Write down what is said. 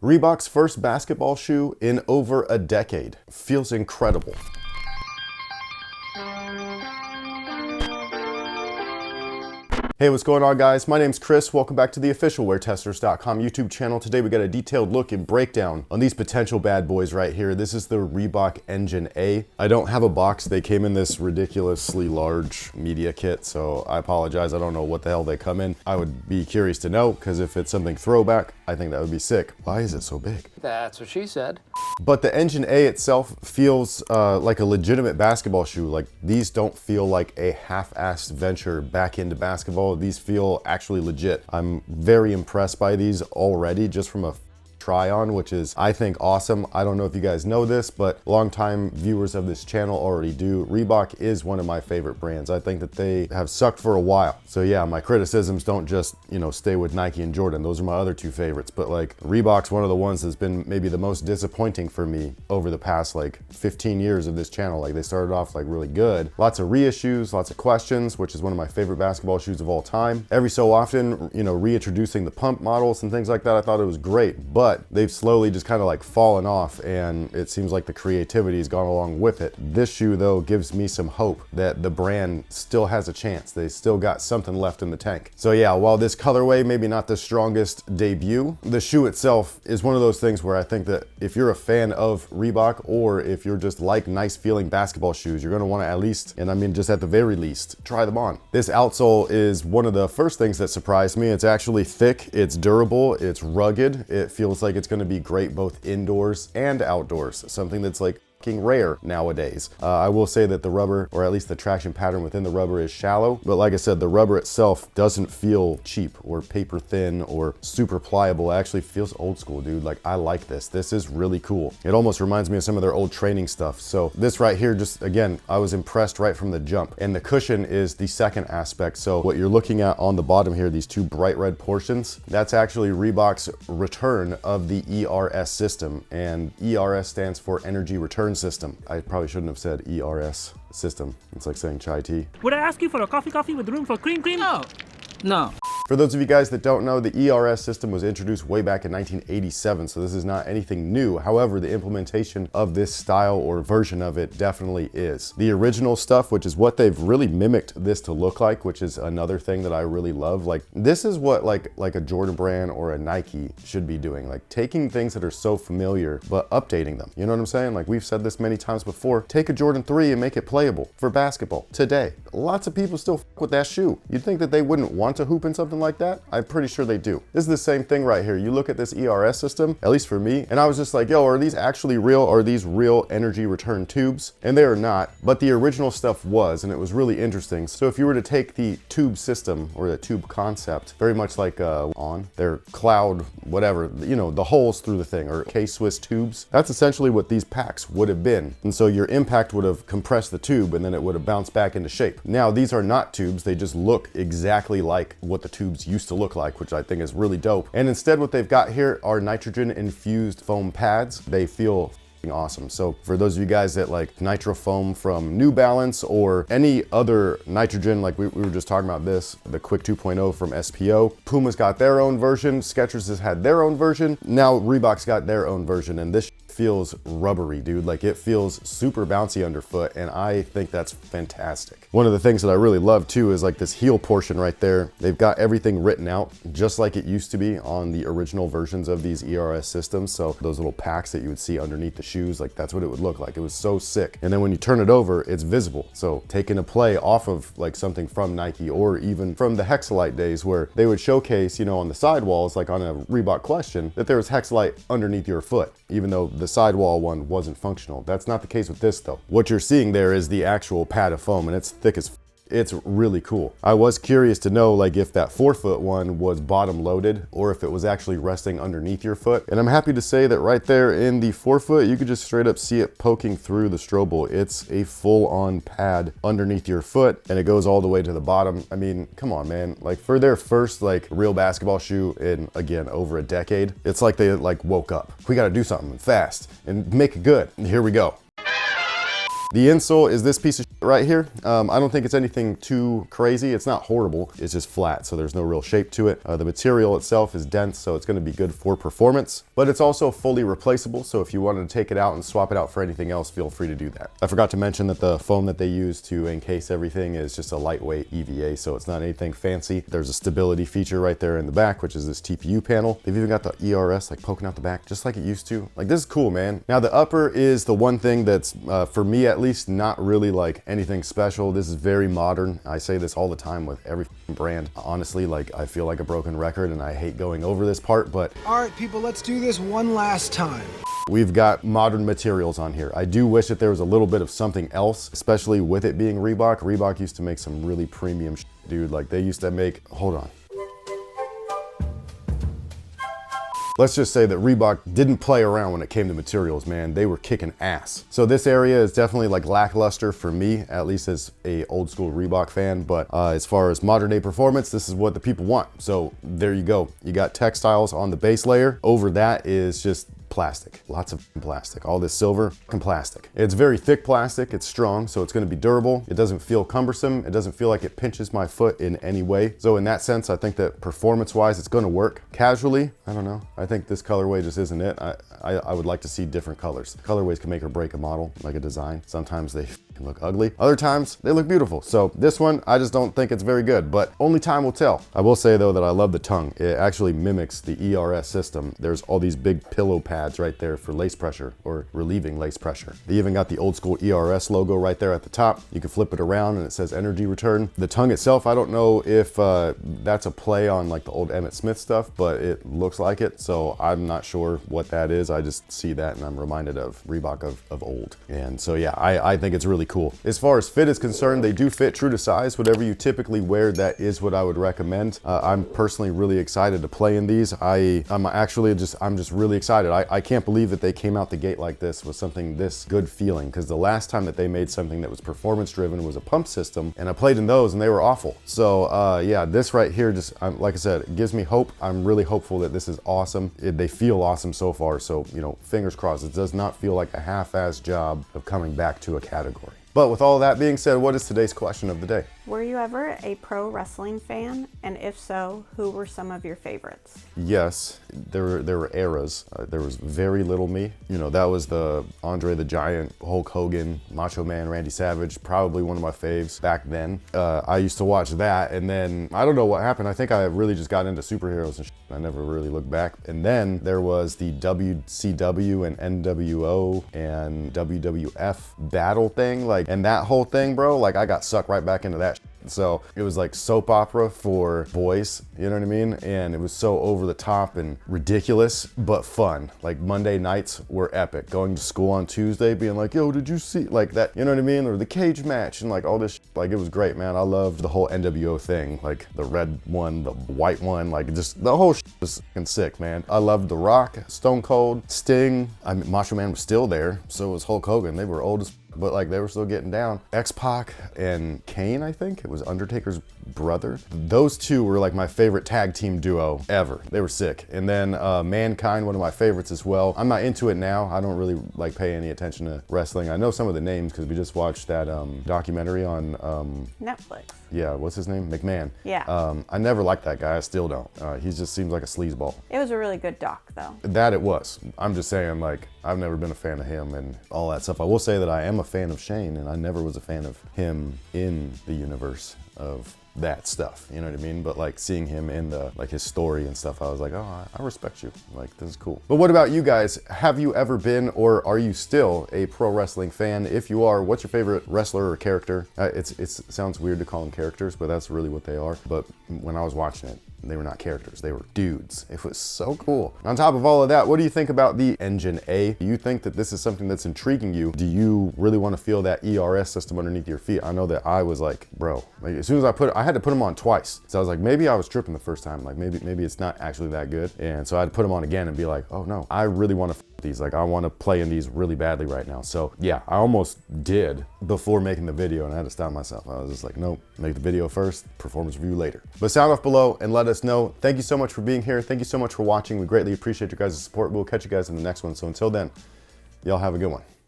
Reebok's first basketball shoe in over a decade. Feels incredible. Hey, what's going on, guys? My name's Chris. Welcome back to the official WearTesters.com YouTube channel. Today we got a detailed look and breakdown on these potential bad boys right here. This is the Reebok Engine A. I don't have a box. They came in this ridiculously large media kit, so I apologize. I don't know what the hell they come in. I would be curious to know, because if it's something throwback, I think that would be sick. Why is it so big? That's what she said. But the Engine A itself feels like a legitimate basketball shoe. Like, these don't feel like a half-assed venture back into basketball. These feel actually legit. I'm very impressed by these already, just from a try on, which is, I think, awesome. I don't know if you guys know this, but longtime viewers of this channel already do. Reebok is one of my favorite brands. I think that they have sucked for a while. So yeah, my criticisms don't just, stay with Nike and Jordan. Those are my other two favorites. But like, Reebok's one of the ones that's been maybe the most disappointing for me over the past like 15 years of this channel. Like, they started off like really good. Lots of reissues, lots of questions, which is one of my favorite basketball shoes of all time. Every so often, reintroducing the pump models and things like that. I thought it was great, but they've slowly just kind of like fallen off, and it seems like the creativity has gone along with it. This shoe though gives me some hope that the brand still has a chance. They still got something left in the tank. So yeah, while this colorway maybe not the strongest debut, the shoe itself is one of those things where I think that if you're a fan of Reebok, or if you're just like nice feeling basketball shoes, you're gonna want to at least, and I mean just at the very least, try them on. This outsole is one of the first things that surprised me. It's actually thick, it's durable, it's rugged, it feels like it's going to be great both indoors and outdoors, something that's like rare nowadays. I will say that the rubber, or at least the traction pattern within the rubber, is shallow, but like I said, the rubber itself doesn't feel cheap or paper thin or super pliable. It actually feels old school, dude. Like, I like this. This is really cool. It almost reminds me of some of their old training stuff. So this right here, just again, I was impressed right from the jump. And the cushion is the second aspect. So what you're looking at on the bottom here, these two bright red portions, that's actually Reebok's return of the ERS system. And ERS stands for Energy Return System. I probably shouldn't have said ERS system. It's like saying chai tea. Would I ask you for a coffee with room for cream? No. No. For those of you guys that don't know, the ERS system was introduced way back in 1987, so this is not anything new. However, the implementation of this style or version of it definitely is. The original stuff, which is what they've really mimicked this to look like, which is another thing that I really love. Like, this is what like a Jordan brand or a Nike should be doing. Like, taking things that are so familiar, but updating them. You know what I'm saying? Like, we've said this many times before. Take a Jordan 3 and make it playable for basketball today. Lots of people still fuck with that shoe. You'd think that they wouldn't want to hoop in something like that. I'm pretty sure they do. This is the same thing right here. You look at this ERS system, at least for me, and I was just like, yo, are these actually real? Are these real energy return tubes? And they are not, but the original stuff was, and it was really interesting. So if you were to take the tube system, or the tube concept, very much like their cloud, whatever, the holes through the thing, or K-Swiss tubes, that's essentially what these packs would have been. And so your impact would have compressed the tube, and then it would have bounced back into shape. Now, these are not tubes. They just look exactly like what the tubes used to look like, which I think is really dope. And instead, what they've got here are nitrogen infused foam pads. They feel awesome. So for those of you guys that like nitro foam from New Balance, or any other nitrogen, like we were just talking about this, the Quick 2.0 from SPO, Puma's got their own version, Skechers has had their own version, now Reebok's got their own version, and this feels rubbery, dude. Like, it feels super bouncy underfoot, and I think that's fantastic. One of the things that I really love too is like this heel portion right there. They've got everything written out just like it used to be on the original versions of these ERS systems. So those little packs that you would see underneath the shoes, like, that's what it would look like. It was so sick. And then when you turn it over, it's visible. So taking a play off of like something from Nike, or even from the Hexalite days, where they would showcase, on the sidewalls, like on a Reebok Question, that there was Hexalite underneath your foot, even though the sidewall one wasn't functional. That's not the case with this though. What you're seeing there is the actual pad of foam, and it's thick as It's really cool. I was curious to know like if that 4-foot one was bottom loaded or if it was actually resting underneath your foot. And I'm happy to say that right there in the 4-foot, you could just straight up see it poking through the strobel. It's a full on pad underneath your foot and it goes all the way to the bottom. I mean, come on, man. Like for their first like real basketball shoe in, again, over a decade, it's like they like woke up. We got to do something fast and make it good. And here we go. The insole is this piece of right here. I don't think it's anything too crazy. It's not horrible. It's just flat, so there's no real shape to it. The material itself is dense, so it's gonna be good for performance, but it's also fully replaceable, so if you wanted to take it out and swap it out for anything else, feel free to do that. I forgot to mention that the foam that they use to encase everything is just a lightweight EVA, so it's not anything fancy. There's a stability feature right there in the back, which is this TPU panel. They've even got the ERS like poking out the back, just like it used to. Like, this is cool, man. Now, the upper is the one thing that's, for me at least, not really like anything special. This is very modern. I say this all the time with every brand. Honestly, like, I feel like a broken record and I hate going over this part, but all right, people, let's do this one last time. we've got modern materials on here. I do wish that there was a little bit of something else, especially with it being Reebok. Reebok used to make some really premium shit, dude. Like, they used to make, hold on. Let's just say that Reebok didn't play around when it came to materials, man. They were kicking ass. So this area is definitely like lackluster for me, at least as a old school Reebok fan. But as far as modern day performance, this is what the people want. So there you go. You got textiles on the base layer. Over that is just plastic, lots of plastic. All this silver and plastic. It's very thick plastic, it's strong, so it's gonna be durable. It doesn't feel cumbersome. It doesn't feel like it pinches my foot in any way. So in that sense, I think that performance-wise, it's gonna work. Casually, I don't know. I think this colorway just isn't it. I would like to see different colors. Colorways can make or break a model, like a design. Sometimes they can look ugly. Other times, they look beautiful. So this one, I just don't think it's very good, but only time will tell. I will say though that I love the tongue. It actually mimics the ERS system. There's all these big pillow pads right there for lace pressure or relieving lace pressure. They even got the old school ERS logo right there at the top. You can flip it around and it says energy return. The tongue itself, I don't know if that's a play on like the old Emmett Smith stuff, but it looks like it. So I'm not sure what that is. I just see that and I'm reminded of Reebok of old. And so yeah, I think it's really cool. As far as fit is concerned, they do fit true to size. Whatever you typically wear, that is what I would recommend. I'm personally really excited to play in these. I'm just really excited. I can't believe that they came out the gate like this with something this good feeling, because the last time that they made something that was performance driven was a pump system, and I played in those and they were awful. So yeah, this right here just, like I said, it gives me hope. I'm really hopeful that this is awesome. They feel awesome so far, so you know, fingers crossed. It does not feel like a half-assed job of coming back to a category. But with all that being said, what is today's question of the day? Were you ever a pro wrestling fan? And if so, who were some of your favorites? Yes, there were eras. There was very little me. You know, that was the Andre the Giant, Hulk Hogan, Macho Man, Randy Savage, probably one of my faves back then. I used to watch that, and then I don't know what happened. I think I really just got into superheroes and shit. I never really looked back. And then there was the WCW and NWO and WWF battle thing, like, and that whole thing, bro, like I got sucked right back into that shit. So it was like soap opera for boys, you know what I mean? And it was so over the top and ridiculous, but fun. Like Monday nights were epic. Going to school on Tuesday, being like, yo, did you see like that? You know what I mean? Or the cage match and like all this shit. Like, it was great, man. I loved the whole NWO thing, like the red one, the white one, like just the whole shit was fucking sick, man. I loved The Rock, Stone Cold, Sting. I mean, Macho Man was still there. So was Hulk Hogan. They were old as but like they were still getting down. X-Pac and Kane, I think it was Undertaker's brother. Those two were like my favorite tag team duo ever. They were sick. And then Mankind, one of my favorites as well. I'm not into it now. I don't really like pay any attention to wrestling. I know some of the names because we just watched that documentary on Netflix. Yeah, what's his name? McMahon. Yeah. I never liked that guy. I still don't. He just seems like a sleazeball. It was a really good doc, though. That it was. I'm just saying, like, I've never been a fan of him and all that stuff. I will say that I am a fan of Shane, and I never was a fan of him in the universe of that stuff, you know what I mean? But like seeing him in the, like his story and stuff, I was like, oh, I respect you. Like, this is cool. But what about you guys? Have you ever been, or are you still a pro wrestling fan? If you are, what's your favorite wrestler or character? It sounds weird to call them characters, but that's really what they are. But when I was watching it, they were not characters, they were dudes. It was so cool. On top of all of that, what do you think about the Engine A? Do you think that this is something that's intriguing you? Do you really want to feel that ERS system underneath your feet? I know that I was like, bro, like as soon as I had to put them on twice. So I was like, maybe I was tripping the first time. Like maybe it's not actually that good. And so I had to put them on again and be like, oh no, I really want to these. Like, I want to play in these really badly right now. So yeah, I almost did before making the video and I had to stop myself. I was just like, nope, make the video first, performance review later. But sound off below and let us know. Thank you so much for being here. Thank you so much for watching. We greatly appreciate your guys' support. We'll catch you guys in the next one. So until then, y'all have a good one.